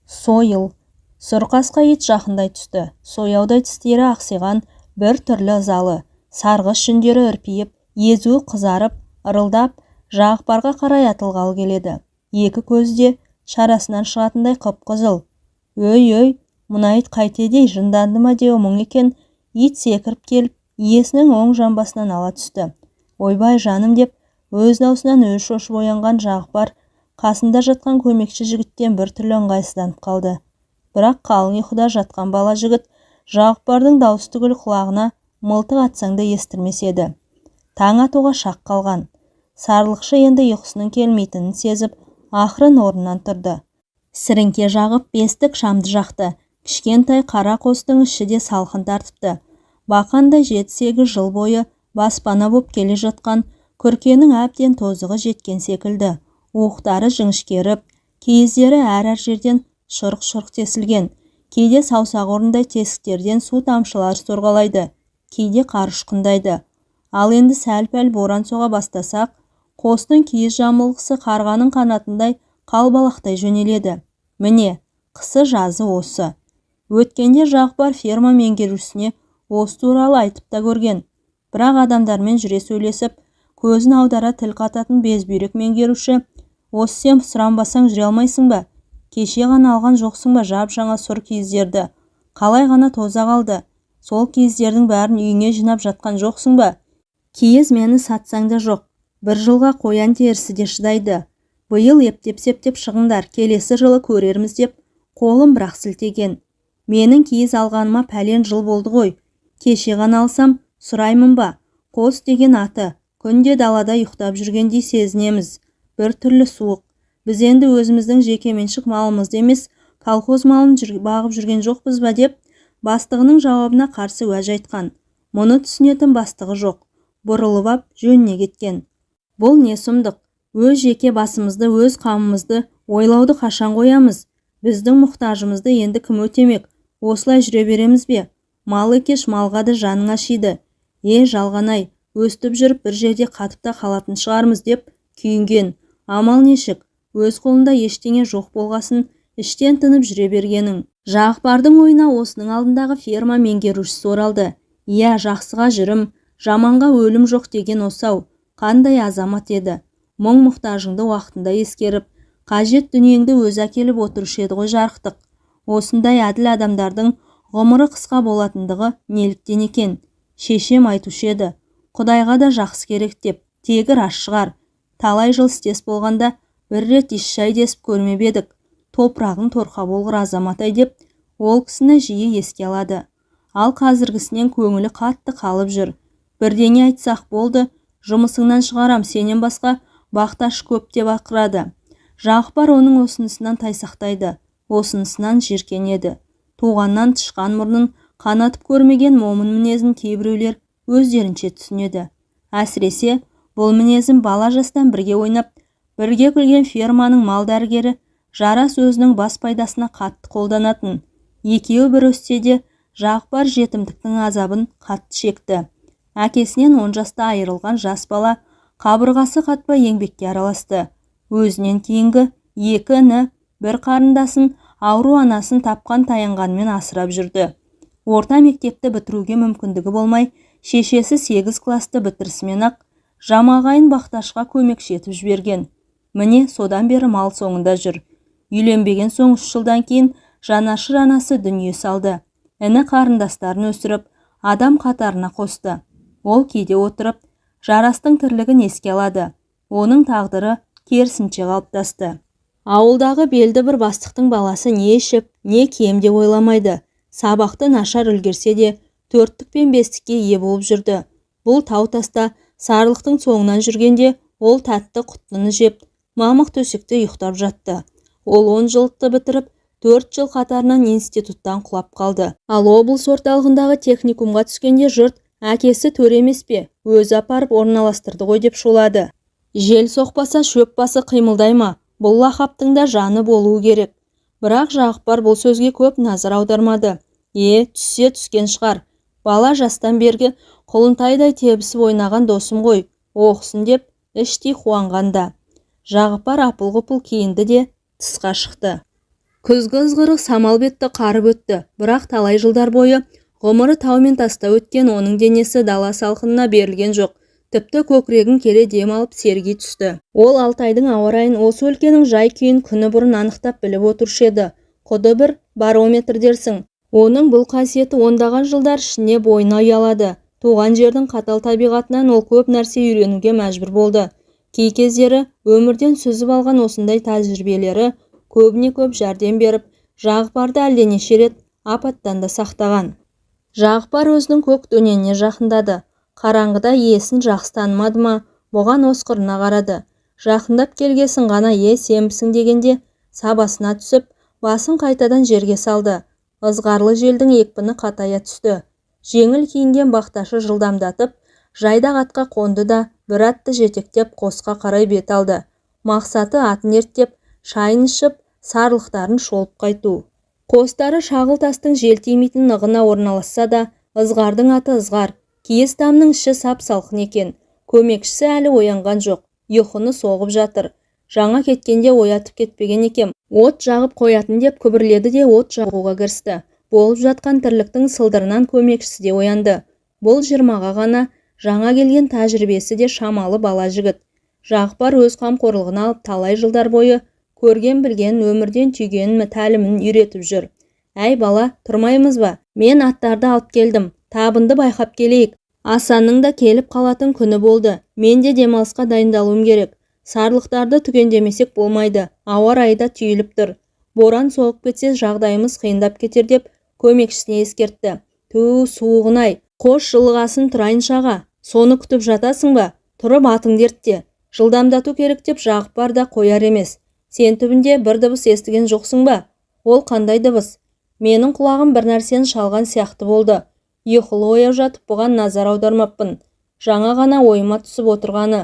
Сойыл. Сұрқасқа ит жақындай түсті. Сояудай тістері ақсиған, бір түрлі ызалы. Сарғыш жүндері үрпиіп, езуі қызарып, ырылдап, Жағыпарға қарай атылғалы келеді. Екі көзде шарасынан шығатындай қып-қызыл. Өй, мына ит қайтедей жынданды ма деу мұң екен. Ит секіріп келіп, иесінің оң жамбасынан ала түсті. Ойбай жаным деп, өз даусынан өзі шошып оянған Жағыпар қасында жатқан көмекші жігіттен бір түрлі ыңғайсызданып қалды. Бірақ қалың ұйқыда жатқан бала жігіт Жағыпардың даусы түгіл құлағына мылтық атсаң да естірмес еді. Таң атуға шақ қалған. Сарлықшы енді ұйқысының келмейтінін сезіп, ақырын орнынан тұрды. Сіріңке жағып бестік шамды жақты. Кішкентай қара қостың іші де салқын тартыпты. Бақандай 7-8 жыл бойы баспана боп келе жатқан күркенің әбден тозығы жеткен секілді. Уықтары жіңішкеріп, киіздері әр жерден шұрқ-шұрқ тесілген. Кейде саусақ орындай тесіктерден су тамшылар сорғалайды, кейде қар ұшқындайды. Ал енді сәл-пәл боран соға бастасақ, қостың киіз жамылғысы қарғаның қанатындай қалбалақтай жөнеледі. Міне, қысы-жазы осы. Өткенде Жағыпар ферма меңгерушісіне осы туралы айтып та көрген. Бірақ адамдармен жүре сөйлесіп, көзін аудара тіл қататын безбүйрек меңгеруші, осы сен сұранбасаң жүре алмайсың ба? Кеше ғана алған жоқсың ба жап-жаңа сұр киіздерді? Қалай ғана тоза қалды? Сол киіздердің бәрін үйіңе жинап жатқан жоқсың ба? Киіз мені сатсаң да жоқ. Бір жылға қоян терісі де шыдайды. Биыл ептеп-септеп шығыңдар, келесі жылы көрерміз деп қолым бірақ сілтеген. Менің киіз алғаныма пәлен жыл болды ғой. Кеше ғана алсам, сұраймын ба? Қос деген аты, күнде далада ұйықтап жүргендей сезінеміз. Бір түрлі суық. Біз енді өзіміздің жекеменшік малымызды емес, колхоз малын бағып жүрген жоқпыз ба деп, бастығының жауабына қарсы уәж айтқан. Мұны түсінетін бастығы жоқ. Бұрылып ап жөніне кеткен. Бұл не сұмдық? Өз жеке басымызды, өз қамымызды ойлауды қашан қоямыз? Біздің мұқтажымызды енді кім өтемек? Осылай жүре береміз бе? Мал екеш малға да жаның ашиды. Жалғанай, өстіп жүріп бір жерде қатып та қалатын шығармыз деп күйінген. Амал нешік? Өз қолында ештеңе жоқ болғасын, іштен тынып жүре бергенің. Жағыпардың ойына осының алдындағы ферма меңгерушісі оралды. Жақсыға жүрім, жаманға өлім жоқ деген осау. Қандай азамат еді. Мұң-мұқтажыңды уақытында ескеріп, қажет дүниеңді өзі әкеліп отырушы еді ғой Жарықтық. Осындай әділ адамдардың ғұмыры қысқа болатындығы неліктен екен? Шешем айтушы еді. Құдайға да жақсы керек деп, тегі рас шығар. Талай жыл істес болғанда бір рет иш шай десіп көрмеп едік. Топырағың торқа болғыр азаматай деп, ол кісіні жиі еске алады. Ал қазіргісінен көңілі қатты қалып жүр. Бірдеңе айтсақ болды, жұмысыңнан шығарам, сенен басқа бақташ көп деп ақырады. Жағыпар оның осынысынан тайсақтайды, осынысынан жиркенеді. Туғаннан тышқан мұрнын қанатып көрмеген момын мінезін кейбіреулер өздерінше түсінеді. Әсіресе бұл мінезін бала жастан бірге ойнап, бірге күлген ферманың мал дәрігері Жарас өзінің бас пайдасына қатты қолданатын. Екеуі бір өссе де Жағыпар жетімдіктің азабын қатты шекті. Әкесінен 10 жаста айырылған жас бала қабырғасы қатпай еңбекке араласты. Өзінен кейінгі 2 іні, бір қарындасын, ауру анасын тапқан таянғанмен асырап жүрді. Орта мектепті бітіруге мүмкіндігі болмай, шешесі 8 класты бітірісімен-ақ жамағайын бақташқа көмекші етіп жіберген. Міне содан бері мал соңында жүр. Үйленбеген соң 3 жылдан кейін жанашыр анасы дүние салды. Іні қарындастарын өсіріп, адам қатарына қосты. Ол кейде отырып, Жарастың тірлігін еске алады. Оның тағдыры керісінше қалыптасты. Ауылдағы белді бір бастықтың баласы не ішіп, не кием деп ойламайды. Сабақты нашар үлгерсе де, 4-тік пен 5-тікке ие болып жүрді. Бұл тау-таста сарлықтың соңынан жүргенде, ол тәтті құттыны жеп, мамық төсекте ұйықтап жатты. Ол 10 жылдықты бітіріп, 4 жыл қатарынан институттан құлап қалды. Ал облыс орталығындағы техникумға түскенде жұрт, әкесі төре емес пе, өзі апарып орналастырды ғой деп шулады. Жел соқпаса шөп басы қимылдай ма? Бұл лақаптың да жаны болуы керек. Бірақ Жағыпар бұл сөзге көп назар аудармады. Түссе түскен шығар. Бала жастан бергі құлынтайдай тебісіп ойнаған досым ғой, оқысын деп іштей қуанғанда. Жағыпар апыл-ғұпыл киінді де тысқа шықты. Күзгі ызғырық самал бетті қарып өтті, бірақ талай жылдар бойы ғұмыры тау мен таста өткен оның денесі дала салқынына берілген жоқ. Тіпті көкірегін келе дем алып серги түсті. Ол Алтайдың ауа райын, осы өлкенің жай-күйін күні бұрын анықтап біліп отырушы еді. Құды бір барометр дерсің. Оның бұл қасиеті ондаған жылдар ішіне бойына ұялады. Туған жердің қатал табиғатынан ол көп нәрсе үйренуге мәжбүр болды. Кей кездері өмірден сүзіп алған осындай тәжірибелері көбіне көп жәрдем беріп, Жағыпарды әлденеше рет апаттан да сақтаған. Жағыпар өзінің көк дөненіне жақындады. Қараңғыда иесін жақсы танымады ма, бұған осқырына қарады. Жақындап келгесін ғана сенбісің дегенде сабасына түсіп, басын қайтадан жерге салды. Ызғарлы желдің екпіні қатая түсті. Жеңіл киінген бақташы жылдамдатып, жайдақ атқа қонды да бір атты жетектеп қосқа қарай бет алды. Мақсаты атын ерттеп, шайын ішіп, сарлықтарын шолып қайту. Қостары шағыл тастың жел тимейтін нығына орналасса да, ызғардың аты ызғар. Киіз тамның іші сап-салқын екен. Көмекшісі әлі оянған жоқ. Ұйқыны соғып жатыр. Жаңа кеткенде оятып кетпеген екем. От жағып қоятын деп күбірледі де от жағуға кірісті. Болып жатқан тірліктің сылдырынан көмекшісі де оянды. Бұл 20-ға ғана жаңа келген тәжірибесі де шамалы бала жігіт. Жағыпар өз қамқорлығына алып талай жылдар бойы көрген білген өмірден түйгенін тәлімін үйретіп жүр. Әй бала, тұрмаймыз ба? Мен аттарды алып келдім. Табынды байқап келейік. Асанның да келіп қалатын күні болды. Мен де демалысқа дайындалуым керек. Сарлықтарды түгендемесек болмайды. Ауа райы да түйіліп тұр. Боран соғып кетсе жағдайымыз қиындап кетер деп көмекшісіне ескертті. Ту, суығын-ай, қош жылғасын тұрайын шаға. Соны күтіп жатасың ба? Тұрып атыңды ертте. Жылдамдату керек деп Жағыпар да қояр емес. Сен түбінде бір дыбыс естіген жоқсың ба? Ол қандай дыбыс? Менің құлағым бір нәрсені шалған сияқты болды. Ұйқылы ояу жатып бұған назар аудармаппын. Жаңа ғана ойыма түсіп отырғаны.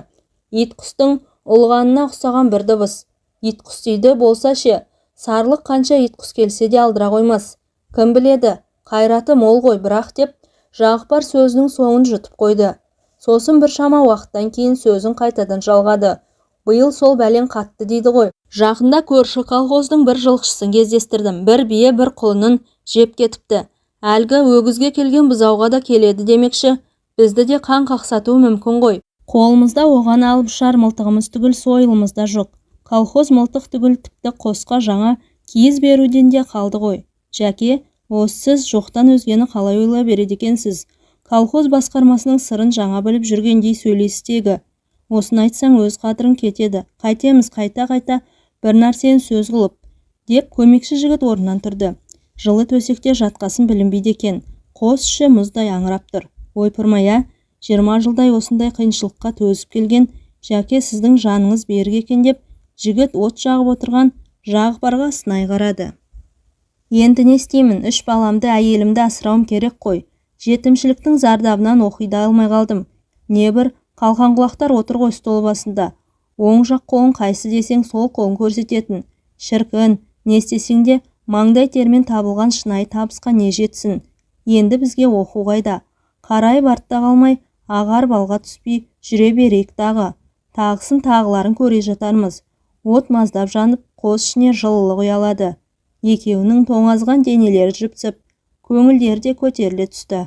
Ит құстың ұлғанына ұқсаған бір дыбыс. Ит құс дейді болса ше, сарлық қанша ит құс келсе де алдыра қоймас. Кім біледі, қайраты мол ғой бірақ деп Жағыпар сөзінің соңын жұтып қойды. Сосын бір шама уақыттан кейін сөзін қайтадан жалғады. Биыл сол бәлен қатты дейді ғой. Жақында көрші колхоздың бір жылқышысын кездестірдім. Бір бие бір құлынын жеп кетіпті. Әлгі өгізге келген бұзауға да келеді демекші. Бізді де қан қақсатуы мүмкін ғой. Қолымызда оған алып ұшар мылтығымыз түгіл сойылымызда жоқ. Колхоз мылтық түгіл тіпті қосқа жаңа киіз беруден де қалды ғой. Жәке, осы сіз жоқтан өзгені қалай ойлай береді екенсіз? Колхоз басқармасының сырын жаңа біліп жүргендей сөйлестегі. Осыны айтсаң өз қадірің кетеді. Қайтеміз қайта-қайта бір нәрсені сөз қылып, деп көмекші жігіт орнынан тұрды. Жылы төсекте жатқасын білінбейді екен. Қос іші мұздай аңырап тұр. Ойпырмай, 20 жылдай осындай қиыншылыққа төзіп келген Жәке сіздің жаныңыз берік екен деп жігіт от жағып отырған Жағыпарға сынай қарады. Енді не істеймін? 3 баламды әйелімді асырауым керек қой. Жетімшіліктің зардабынан оқиды алмай қалдым. Небір қалқан құлақтар отыр ғой стол басында. Оң жақ қолын қайсы десең сол қолын көрсететін. Шіркін, не істесең де маңдай термен табылған шынайы табысқа не жетсін. Енді бізге оқу қайда? Қарай артта қалмай, ағар балға түспей жүре берейік дағы. Тағысын тағыларын көре жатармыз. От маздап жанып, қос ішіне жылылық ұялады. Екеуінің тоңазған денелері жіпсіп, көңілдері де көтеріле түсті.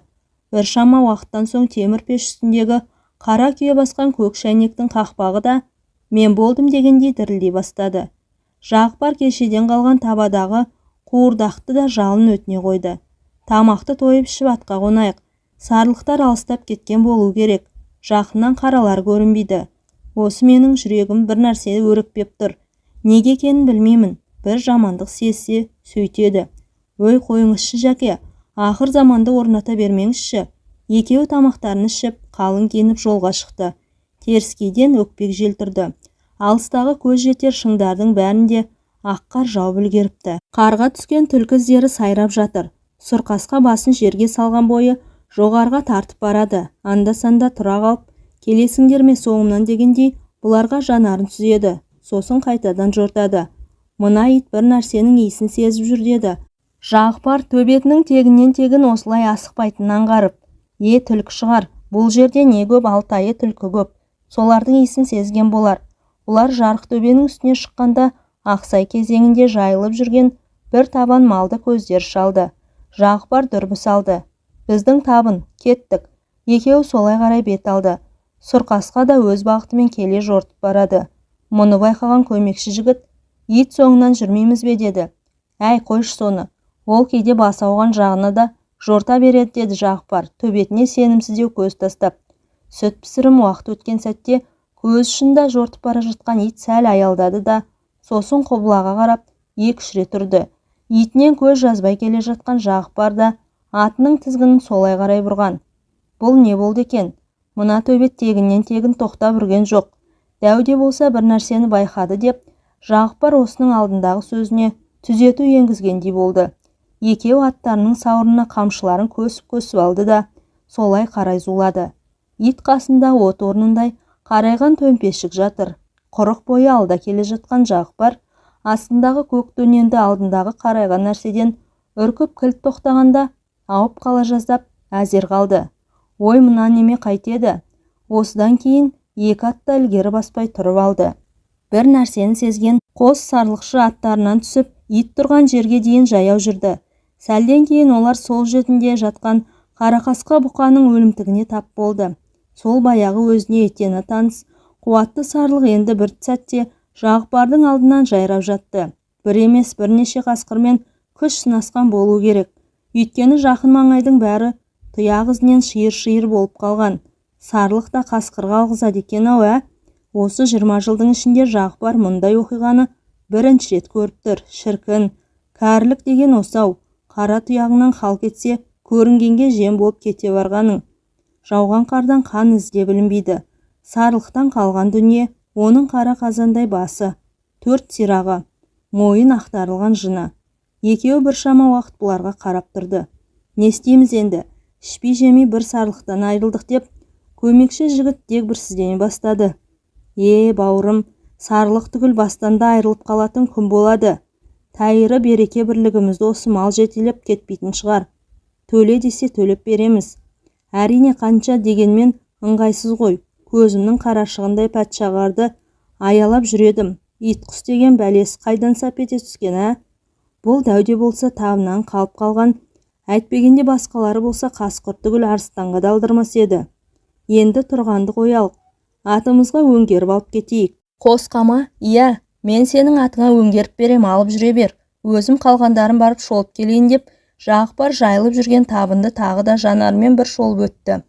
Bir шама уақыттан соң темір пеш үстіндегі қара күйе басқан көк шәйнектің қақпағы да мен болдым дегендей дірілдей бастады. Жағыпар кешеден қалған табадағы қуырдақты да жалын өтіне қойды. Тамақты тойып ішіп атқа қонайық. Сарлықтар алыстап кеткен болу керек. Жақыннан қаралар көрінбейді. Осы менің жүрегім бір нәрсе өрекпеп тұр. Неге екенін білмеймін. Бір жамандық сезсе сөйтеді. Өй қойыңызшы Жәке, ақыр заманды орната бермеңізші. Екеуі тамақтарын ішіп, қалың киініп жолға шықты. Теріскейден өкпек жел тұрды. Алыстағы көз жетер шыңдардың бәрінде аққар жауып үлгеріпті. Қарға түскен түлкі іздері сайрап жатыр. Сұрқасқа басын жерге салған бойы жоғарға тартып барады. Анда-санда тұра қалып, келесіңдер ме соңымнан дегендей бұларға жанарын сүзеді. Сосын қайтадан жортады. Мына ит бір нәрсенің иісін сезіп жүр деді. Жағыпар төбетінің тегінен тегін осылай асықпайтынын аңғарып, түлкі шығар, бұл жерде не көп, Алтайы түлкі көп. Солардың иісін сезген болар. Бұлар жарық төбенің үстіне шыққанда Ақсай кезеңінде жайылып жүрген бір табан малды көздер шалды. Жағыпар дүрбі салды. Біздің табын, кеттік. Екеуі солай қарай бет алды. Сұрқасқа да өз бағытымен келе жортып барады. Мұны байқаған көмекші жігіт, ит соңынан жүрмейміз бе деді. Әй, қойш соны. Ол кейде бас ауған жағына да жорта береді деді Жағыпар, төбетіне сенімсіздеу көз тастап. Сүт пісірім уақыт өткен сәтте көз ұшында жортып бара жатқан ит сәл аялдады да, сосын құбылаға қарап екі-үш рет тұрды. Итінен көз жазбай келе жатқан Жағыпар да атының тізгінін солай қарай бұрған. Бұл не болды екен? Мына төбет тегіннен тегін тоқтап үрген жоқ. Дәуде болса бір нәрсені байқады деп, Жағыпар осының алдындағы сөзіне түзету енгізгендей болды. Екеу аттарының сауырына қамшыларын көсіп алды да, солай қарай зулады. Ит қасында от орнындай қарайған төмпешік жатыр. Құрық бойы алда келе жатқан Жағыпар, астындағы көк дөненді алдындағы қарайған нәрседен үркіп кілт тоқтағанда, ауып қала жаздап, әзер қалды. Ой, мына неме қайтеді? Осыдан кейін екі атта ілгері баспай тұрып алды. Бір нәрсені сезген қос сарлықшы аттарынан түсіп, ит тұрған жерге дейін жаяу жүрді. Сәлден кейін олар сол жетінде жатқан қарақасқа бұқаның өлімтігіне тап болды. Сол баяғы өзіне етені таныс, қуатты сарлық енді бір сәтте Жағыпардың алдынан жайрап жатты. Бір емес бірнеше қасқырмен күш сынасқан болу керек. Өйткені жақын маңайдың бәрі тұяқ ізінен шиыр-шиыр болып қалған. Сарлық та қасқырға алғызады екен-ау, Осы 20 жылдың ішінде Жағыпар мұндай оқиғаны бірінші рет көріп тұр. Шіркін, кәрілік деген осы-ау. Қара тұяғынан хал кетсе, көрінгенге жем болып кете барғаның. Жауған қардан қан ізде білінбейді. Сарлықтан қалған дүние, оның қара қазандай басы, 4 сирағы, мойын ақтарылған жыны. Екеуі біршама уақыт бұларға қарап тұрды. Не істейміз енді? Ішпей жемей бір сарлықтан айырылдық деп, көмекші жігіт дегбірсіздене бастады. Бауырым, сарлық түгіл бастан да айырылып қалатын күн болады. Тайыры береке бірлігімізді осы мал жетелеп кетпейтін шығар. Төле десе төлеп береміз. Әрине қанша дегенмен ыңғайсыз ғой. Көзімнің қарашығындай патшағарды аялап жүредім. Ит құс деген бәлесі қайдан сап ете түскен, Бұл дәуде болса табынан қалып қалған, әйтпегенде басқалары болса қасқыр түгіл арыстанға далдырмас еді. Енді тұрғанды қоялық. Атымызға өңгеріп алып кетейік. Қосқама, мен сенің атыңа өңгеріп берем, алып жүре бер. Өзім қалғандарын барып шолып келейін деп, Жағыпар жайылып жүрген табынды тағы да жанармен бір шолып өтті.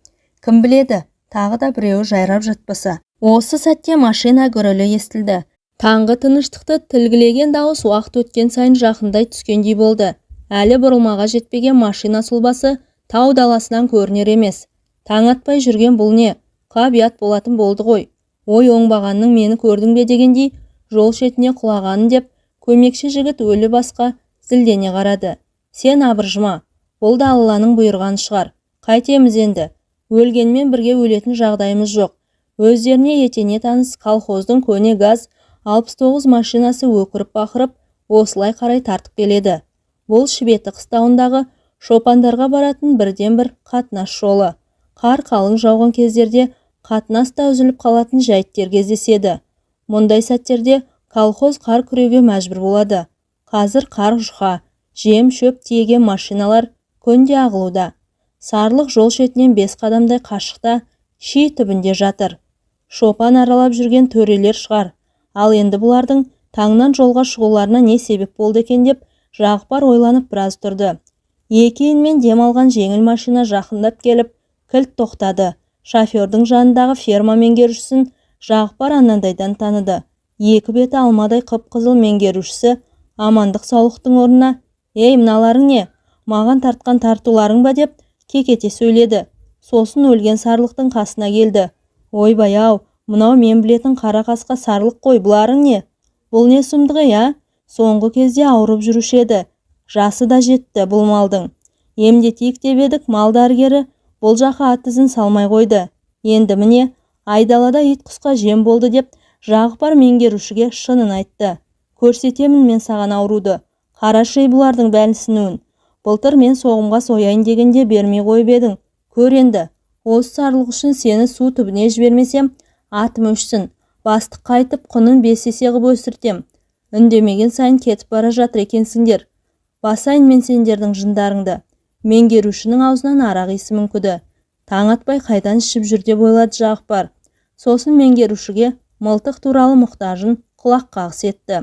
Кім біледі, тағы да біреуі жайрап жатпаса. Осы сәтте машина гүрілі естілді. Таңғы тыныштықты тілгілеген дауыс уақыт өткен сайын жақындай түскендей болды. Әлі бұрылмаға жетпеген машина сұлбасы тау даласынан көрінер емес. Таң атпай жүрген бұл не? Қабият болатын болды ғой. Ой, оңбағанның мені көрдің бе дегендей, жол шетіне құлағанын деп, көмекші жігіт өлі басқа зілдене қарады. Сен абыржыма, бұл да Алланың бұйырғаны шығар. Қайтеміз енді? Өлгенмен бірге өлетін жағдайымыз жоқ. Өздеріне етене таныс колхоздың көне газ 69 машинасы өкіріп-бақырып, осылай қарай тартып келеді. Бұл Шібеті қыстауындағы шопандарға баратын бірден-бір қатынас жолы. Қар қалың жауған кездерде қатынаста үзіліп қалатын жәйттер кездеседі. Мұндай сәттерде колхоз қар күреуге мәжбүр болады. Қазір қар жұқа, жем шөп тиеген машиналар күнде ағылуда. Сарлық жол шетінен 5 қадамдай қашықта ши түбінде жатыр. Шопан аралап жүрген төрелер шығар. Ал енді бұлардың таңнан жолға шығуларына не себеп болды екен деп, Жағыпар ойланып біраз тұрды. Екеуінен дем алған жеңіл машина жақындап келіп, кілт тоқтады. Шофердің жанындағы ферма меңгерушісін Жағыпар анандайдан таныды. Екі беті алмадай қып-қызыл меңгерушісі амандық саулықтың орнына, мыналарың не? Маған тартқан тартуларың ба деп кекете сөйледі. Сосын өлген сарлықтың қасына келді. Ойбай-ау, мынау мен білетін қара қасқа сарлық қой, бұларың не? Бұл не сұмдығы, Соңғы кезде ауырып жүруші еді. Жасы да жетті бұл малдың. Емдетейік деп едік, мал дәрігері бұл жаққа ат ізін салмай қойды. Енді міне, айдалада ит құсқа жем болды деп, Жағыпар меңгерушіге шынын айтты. Көрсетемін мен саған ауруды. Қарашы бұлардың бәлісінуін. Былтыр мен соғымға сояйын дегенде бермей қойып едің. Көр енді, осы сарлық үшін сені су түбіне жібермесем, атым өшсін. Бастық қайтып құнын 5 есе қып өсіртем. Үндемеген сайын кетіп бара жатыр екенсіңдер. басайын мен сендердің жындарыңды. Меңгерушінің аузынан арақ иісі мүңкіді. Таң атпай қайдан ішіп жүр деп ойлады Жағыпар. Сосын меңгерушіге мылтық туралы мұқтажын құлақ қағыс етті.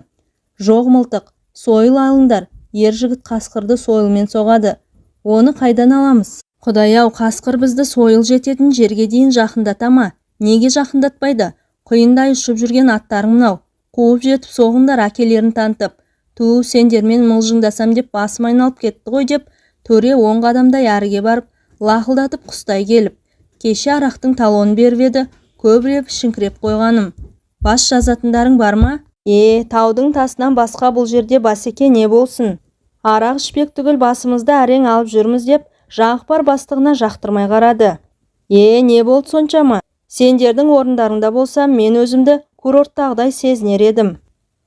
Жоқ мылтық, сойыл алыңдар, ер жігіт қасқырды сойылмен соғады. Оны қайдан аламыз? Құдай-ау, қасқыр бізді сойыл жететін жерге дейін жақындата ма? Неге жақындатпайды? Құйындай ұшып жүрген аттарың мынау. Қуып жетіп соғыңдар әкелерін танытып. Ту, сендермен мылжыңдасам деп басым айналып кетті ғой деп, төре 10 қадамдай әріге барып, лақылдатып құстай келіп, кеше арақтың талонын беріп еді, көбіреп ішіңкіреп қойғаным. Бас жазатындарың бар ма? Таудың тасынан басқа бұл жерде басеке не болсын? Арақ ішпек түгіл басымызды әрең алып жүрміз деп, Жағыпар бастығына жақтырмай қарады. Не болды соншама? Сендердің орындарыңда болсам, мен өзімді курорттағыдай сезінер едім.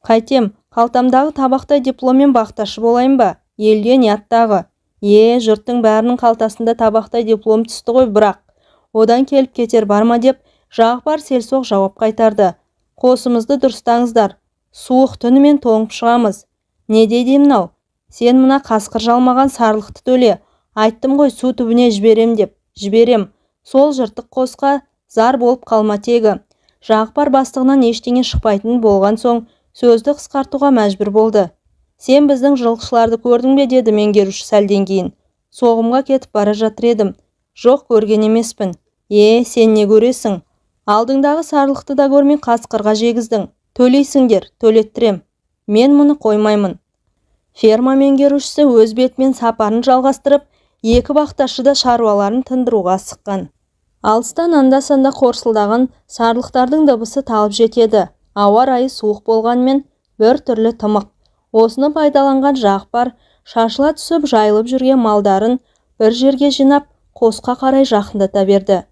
Қайтем, қалтамдағы табақтай дипломмен бақташы болайын ба? Елден яттағы. Жұрттың бәрінің қалтасында табақтай диплом түсті ғой, бірақ одан келіп кетер бар ма деп, Жағыпар селсоқ жауап қайтарды. Қосымызды дұрыстаңыздар. Суық түнімен тоңып шығамыз. Не дейді мынау? Сен мына қасқыр жалмаған сарлықты төле. Айттым ғой, су түбіне жіберем деп. Жіберем. Сол жыртық қосқа зар болып қалма тегі. Жағыпар бастығынан ештеңе шықпайтын болған соң сөзді қысқартуға мәжбүр болды. Сен біздің жылқышыларды көрдің бе деді меңгеруші сәлден кейін. Соғымға кетіп бара жатыр едім. Жоқ, көрген емеспін. Сен не көресің? Алдыңдағы сарлықты да көрмей қасқырға жегіздің. Төлейсіңдер, төлеттірем. Мен мұны қоймаймын. Ферма меңгерушісі өз бетімен сапарын жалғастырып, екі бақташы да шаруаларын тындыруға асыққан. Алыстан анда-санда қорсылдаған сарлықтардың дыбысы талып жетеді. Ауа райы суық болғанмен бір түрлі тымық. Осыны пайдаланған Жағыпар шашыла түсіп жайылып жүрген малдарын бір жерге жинап, қосқа қарай жақындата берді.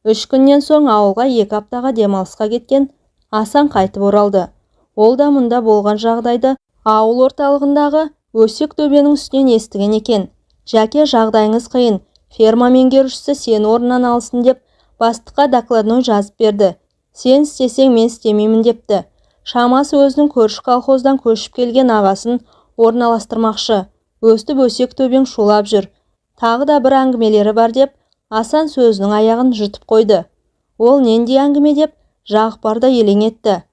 3 күннен соң ауылға 2 аптаға демалысқа кеткен Асан қайтып оралды. Ол да мұнда болған жағдайды ауыл орталығындағы өсек төбенің үстінен естіген екен. Жәке, жағдайыңыз қиын. Ферма меңгерушісі сені орнынан алсын деп бастыққа докладной жазып берді. Сен істесең мен істемеймін депті. Шамасы өзінің көрші колхоздан көшіп келген ағасын орналастырмақшы. Өстіп өсек төбең шулап жүр. Тағы да бір әңгімелері бар деп, Асан сөзінің аяғын жұтып қойды. Ол нендей әңгіме деп, Жағыпар да елең етті.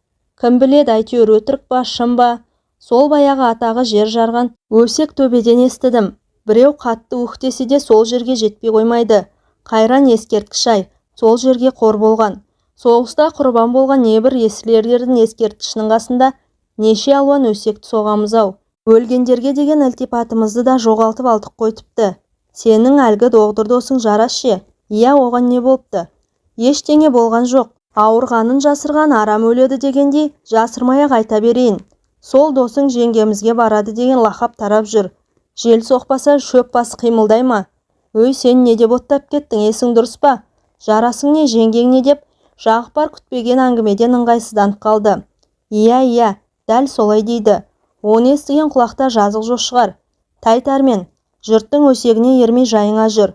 Кім біледі, әйтеуір өтірік ба, шын ба? Сол баяғы атағы жер жарған өсек төбеден естідім. Біреу қатты ух десе де сол жерге жетпей қоймайды. Қайран ескерткіш-ай, сол жерге қор болған. Соғыста құрбан болған небір есіл-ерлердің ескерткішінің қасында неше алуан өсекті соғамыз-ау. Өлгендерге деген ілтипатымызды да жоғалтып алдық қой тіпті. Сенің әлгі доғдыр досың Жарас ше? Оған не болыпты? Ештеңе болған жоқ. Ауырғанын жасырған арам өледі дегендей жасырмай-ақ айта берейін. Сол досың жеңгемізге барады деген лақап тарап жүр. Жел соқпаса шөп басы қимылдай ма? Сен не деп оттап кеттің, есің дұрыс па? Жарасың не, жеңгең не деп, Жағыпар күтпеген әңгімеден ыңғайсызданып қалды. Дәл солай дейді. Оны естіген құлақта жазық жоқ шығар. Тайтармен, жұрттың өсегіне ермей жайыңа жүр.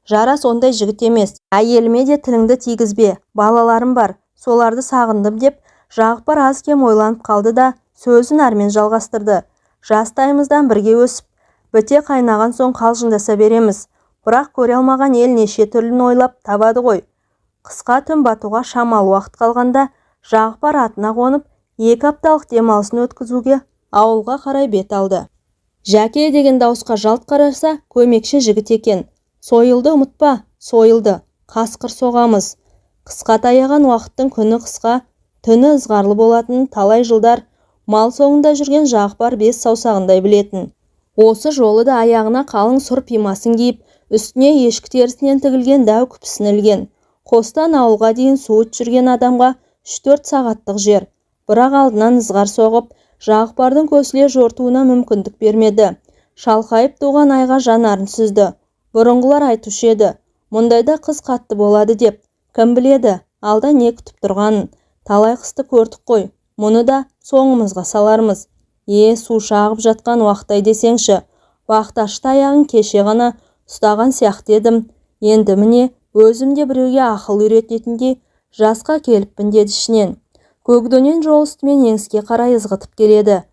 Жарас ондай жігіт емес. Әйеліме де тіліңді тигізбе. Балаларым бар, соларды сағындым деп, Жағыпар аз кем ойланып қалды да, сөзін әрмен жалғастырды. Жастайымыздан бірге өсіп, біте қайнаған соң қалжыңдаса береміз. Бірақ көре алмаған ел неше түрлін ойлап табады ғой. Қысқа түн батуға шамалы уақыт қалғанда, Жағыпар атына қонып, 2 апталық демалысын өткізуге ауылға қарай бет алды. Жәке деген дауысқа жалт қараса, көмекші жігіт екен. Сойылды ұмытпа, сойылды, қасқыр соғамыз. Қысқа таяған уақыттың күні қысқа, түні ызғарлы болатынын талай жылдар мал соңында жүрген Жағыпар 5 саусағындай білетін. Осы жолы да аяғына қалың сұр пимасын киіп, үстіне ешкі терісінен тігілген дәу күпісін ілген. Қостан ауылға дейін суыт жүрген адамға 3-4 сағаттық жер. Бірақ алдынан ызғар соғып, Жағыпардың көсіле жортуына мүмкіндік бермеді. Шалқайып туған айға жанарын сүзді. Бұрынғылар айтушы еді, мұндайда қыс қатты болады деп. Кім біледі, алда не күтіп тұрғанын. Талай қысты көрдік қой, мұны да соңымызға салармыз. Су шағып жатқан уақыттай десеңші. Бақташы таяғын кеше ғана ұстаған сияқты едім. Енді міне, өзімде біреуге ақыл үйрететіндей жасқа келіппін деді ішінен. Көкдөнен жол үстімен еңіске қарай ызғытып келеді.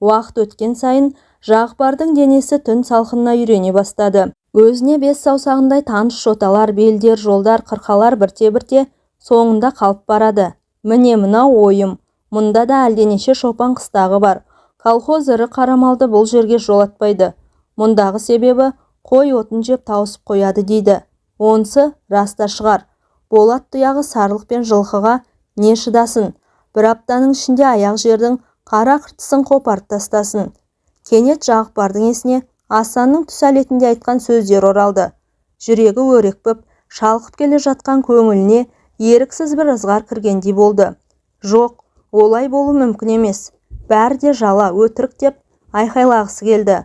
Уақыт өткен сайын Жағыпардың денесі түн салқынына үйрене бастады. Өзіне бес саусағындай таныш жоталар, белдер, жолдар, қырқалар бірте-бірте соңында қалып барады. Міне мынау ойым. Мұнда да әлденеше шопан қыстағы бар. Колхоз ірі қарамалды бұл жерге жолатпайды. Мұндағы себебі қой отын жеп тауысып қояды дейді. Онысы раста шығар. Болат тұяғы сарлық пен жылқыға не шыдасын. Бір аптаның ішінде аяқ жердің қара қыртысын қопарып тастасын. Кенет Жағыпардың есіне Асанның түс әлетінде айтқан сөздер оралды. Жүрегі өрекпіп, шалқып келе жатқан көңіліне еріксіз бір ызғар кіргендей болды. Жоқ, олай болу мүмкін емес. Бәрі де жала, өтірік деп айқайлағысы келді.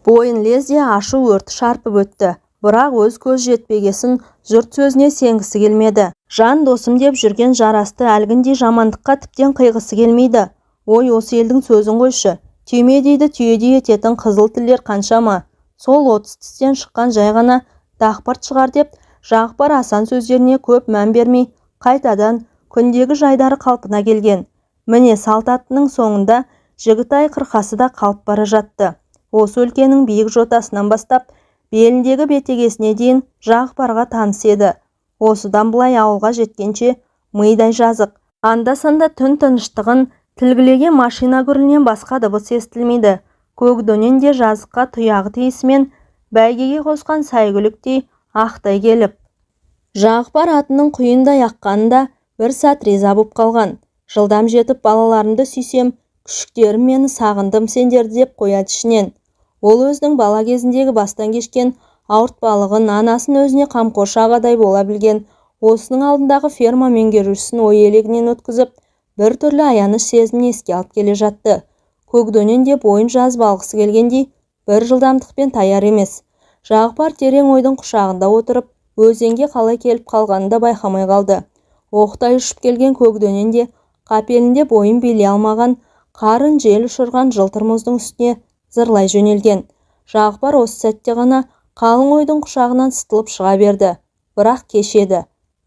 Бойын лезде ашу өрті шарпып өтті. Бірақ өз көз жетпегесін жұрт сөзіне сенгісі келмеді. Жан досым деп жүрген жарасты әлгіндей жамандыққа тіптен қиғысы келмейді. Ой, осы елдің сөзін қойшы. Түйме дейді түйедей ететін қызыл тілдер қаншама. Сол 30 тістен шыққан жай ғана дақпырт шығар деп Жағыпар Асан сөздеріне көп мән бермей қайтадан күндегі жайдары қалпына келген. Міне салт аттының соңында Жігітай қырқасы да қалып бара жатты. Осы өлкенің биік жотасынан бастап беліндегі бетегесіне дейін Жағыпарға таныс еді. Осыдан былай ауылға жеткенше мидай жазық. Анда-санда түн тыныштығын тілгілеген машина гүрілінен басқа дыбыс естілмейді. Көкдөнен де жазыққа тұяғы тиісімен бәйгеге қосқан сәйгүліктей ақтай келіп. Жағыпар атының құйындай аққанында бір сәт риза боп қалған. Жылдам жетіп балаларымды сүйсем, күшіктерім мені сағындым сендерді деп қояды ішінен. Ол өзінің бала кезіндегі бастан кешкен ауыртпалығын, анасын өзіне қамқоршы ағадай бола білген, осының алдындағы ферма меңгерушісін ой елегінен өткізіп, бір түрлі аяныш сезімін еске алып келе жатты. Көкдөнен де бойын жазып алғысы келгендей, бір жылдамдықпен таяр емес. Жағыпар терең ойдың құшағында отырып, өзенге қалай келіп қалғанын да байқамай қалды. Оқтай ұшып келген Көкдөнен де қапелінде бойын билей алмаған, қарын жел ұшырған жылтыр мұздың үстіне зырлай жөнелген. Жағыпар осы сәтте ғана қалың ойдың құшағынан сытылып шыға берді. Бірақ кеш еді.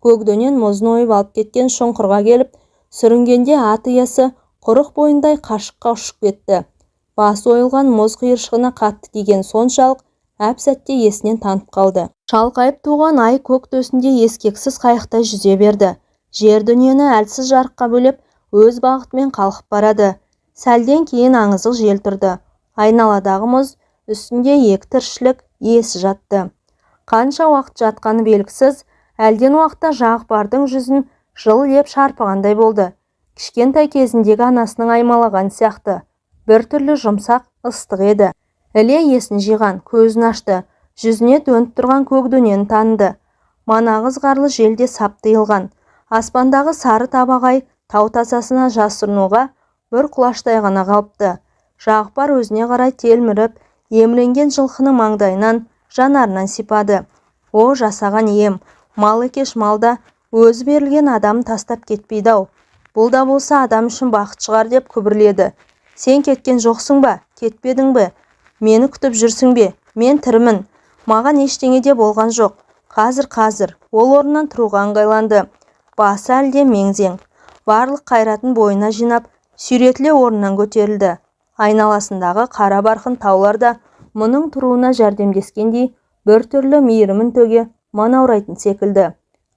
Көкдөнен мұзын ойып алып кеткен шұңқырға келіп, сүрінгенде ат иесі құрық бойындай қашыққа ұшып кетті. Басы ойылған мұз қиыршығына қатты тиген соншалық әп-сәтте есінен танып қалды. Шалқайып туған ай көк төсінде ескексіз қайықта жүзе берді. Жер дүниені әлсіз жарыққа бөлеп, өз бағытымен қалқып барады. Сәлден кейін аңызық жел тұрды. Айналадағы мұз үстінде екі тіршілік иесі жатты. Қанша уақыт жатқаны белгісіз, әлден уақытта Жағыпардың жүзін жыл леп шарпығандай болды. Кішкентай кезіндегі анасының аймалаған сияқты. Бір түрлі жұмсақ, ыстық еді. Іле есін жиған, көзін ашты. Жүзіне төніп тұрған Көкдөнені таныды. Манағыз қарлы желде сап тиылған. Аспандағы сары табағай тау тасасына жасырынуға бір құлаштай ғана қалыпты. Жағыпар өзіне қарай телміріп, емленген жылқының маңдайынан, жанарынан сипады. О, жасаған ем, мал екеш малда өзі берілген адам тастап кетпейді-ау. Бұл да болса адам үшін бақыт шығар деп күбірледі. Сен кеткен жоқсың ба? Кетпедің бе? Мені күтіп жүрсің бе? Мен тірімін. Маған ештеңе де болған жоқ. Қазір ол орнынан тұруға ыңғайланды. Басы әлде меңзең. Барлық қайратын бойына жинап, сүйретіле орнынан көтерілді. Айналасындағы қара барқын таулар да мұның тұруына жәрдемдескендей бір түрлі мейірімін төге манаурайтын секілді.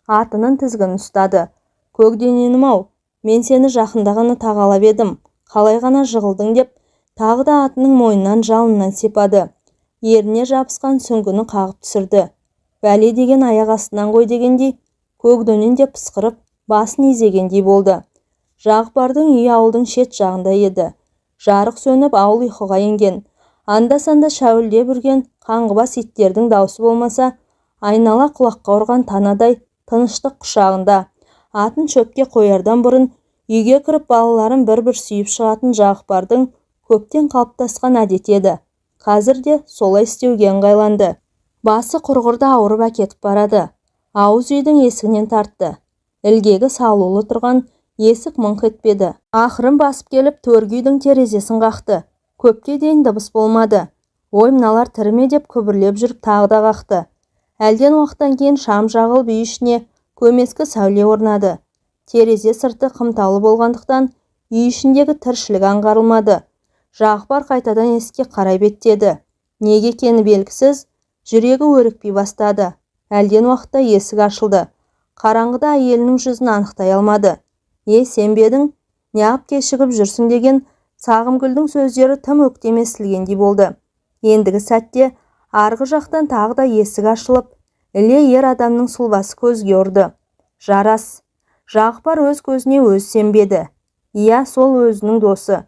Атының тізгінін ұстады. Көкдөненім-ау, мен сені жақындағаны тағалап едім. Қалай ғана жығылдың деп, тағы да атының мойнынан жалынан сипады. Еріне жабысқан сүңгіні қағып түсірді. Бәле деген аяқ астынан ғой дегендей, Көкдөнен де пысқырып, басын изегендей болды. Жағыпардың үйі ауылдың шет жағында еді. Жарық сөніп ауыл ұйқыға енген. Анда-санда шәуілдеп үрген қаңғыбас иттердің даусы болмаса, айнала құлаққа ұрған танадай тыныштық құшағында. Атын шөпке қоярдан бұрын үйге кіріп балаларын бір-бір сүйіп шығатын Жағыпардың көптен қалыптасқан әдеті еді. Қазір де солай істеуге ыңғайланды. Басы құрғырда ауырып әкетіп барады. Ауыз үйдің есігінен тартты. Ілгегі салулы тұрған есік мыңқ етпеді. Ақырын басып келіп төргі үйдің терезесін қақты. Көпке дейін дыбыс болмады. Ой, мыналар тірі ме деп күбірлеп жүріп тағы да қақты. Әлден уақыттан кейін шам жағылып үй ішіне көмескі сәуле орнады. Терезе сырты қымтаулы болғандықтан үй ішіндегі тіршілік аңғарылмады. Жағыпар қайтадан есікке қарай беттеді. Неге екені белгісіз, жүрегі өрекпей бастады. Әлден уақытта есік ашылды. Қараңғыда әйелінің жүзін анықтай алмады. Сен бе едің? Неғып кешігіп жүрсің деген Сағымгүлдің сөздері тым өктем естілгендей болды. Ендігі сәтте арғы жақтан тағы да есік ашылып, іле ер адамның сұлбасы көзге ұрды. Жарас. Жағыпар өз көзіне өзі сенбеді. Иә, сол өзінің досы.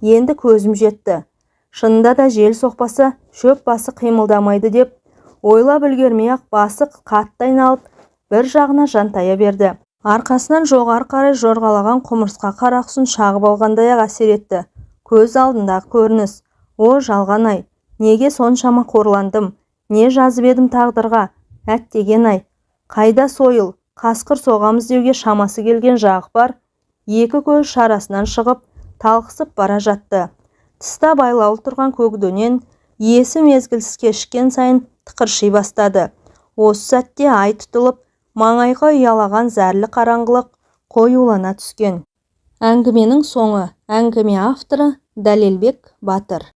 Енді көзім жетті. Шынында да жел соқпаса, шөп басы қимылдамайды деп ойлап үлгермей-ақ басы қатты айналып, бір жағына жантая берді. Арқасынан жоғары қарай жорғалаған құмырсқа қарақұсын шағып алғандай-ақ әсер етті. Көз алдындағы көрініс. О, жалған-ай, неге соншама қорландым? Не жазып едім тағдырға? Әттеген-ай, қайда сойыл, қасқыр соғамыз деуге шамасы келген Жағыпар екі көз шарасынан шығып, талқысып бара жатты. Тыста байлаулы тұрған көкдөнен иесі мезгілсіз кешіккен сайын тықырши бастады. Осы сәтте ай тұтылып, маңайға ұялаған зәрлі қараңғылық қоюлана түскен. Әңгіменің соңы. Әңгіме авторы Дәлелбек Батыр.